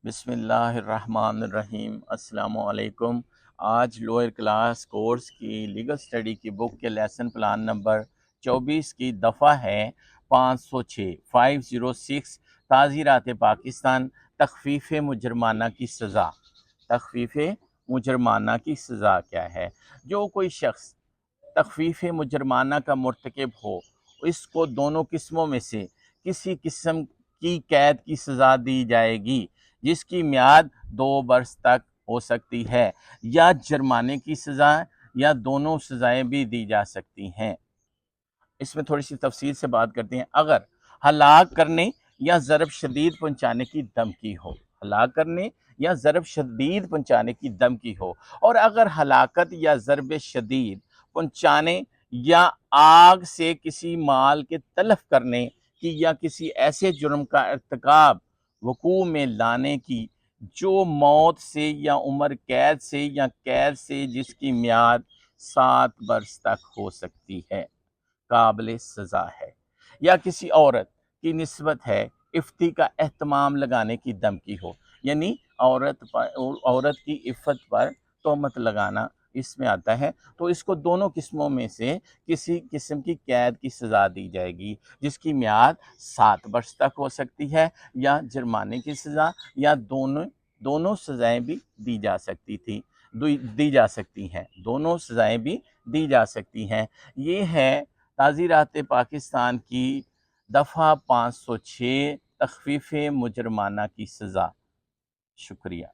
بسم اللہ الرحمن الرحیم۔ السلام علیکم۔ آج لوئر کلاس کورس کی لیگل سٹڈی کی بک کے لیسن پلان نمبر 24 کی دفعہ ہے 506 تعزیرات پاکستان، تخفیف مجرمانہ کی سزا۔ تخفیف مجرمانہ کی سزا کیا ہے؟ جو کوئی شخص تخفیف مجرمانہ کا مرتکب ہو، اس کو دونوں قسموں میں سے کسی قسم کی قید کی سزا دی جائے گی، جس کی میعاد 2 برس تک ہو سکتی ہے، یا جرمانے کی سزا، یا دونوں سزائیں بھی دی جا سکتی ہیں۔ اس میں تھوڑی سی تفصیل سے بات کرتے ہیں۔ اگر ہلاک کرنے یا ضرر شدید پہنچانے کی دھمکی ہو، ہلاک کرنے یا ضرر شدید پہنچانے کی دھمکی ہو، اور اگر ہلاکت یا ضرر شدید پہنچانے یا آگ سے کسی مال کے تلف کرنے کی یا کسی ایسے جرم کا ارتکاب وقوع میں لانے کی جو موت سے یا عمر قید سے یا قید سے جس کی میعاد 7 برس تک ہو سکتی ہے، قابل سزا ہے، یا کسی عورت کی نسبت ہے افتی کا اہتمام لگانے کی دھمکی ہو، یعنی عورت کی عفت پر تہمت لگانا اس میں آتا ہے، تو اس کو دونوں قسموں میں سے کسی قسم کی قید کی سزا دی جائے گی، جس کی میعاد 7 برس تک ہو سکتی ہے، یا جرمانے کی سزا، یا دونوں سزائیں بھی دی جا سکتی ہیں، دونوں سزائیں بھی دی جا سکتی ہیں۔ یہ ہے تعزیرات پاکستان کی دفعہ 506 تخفیف مجرمانہ کی سزا۔ شکریہ۔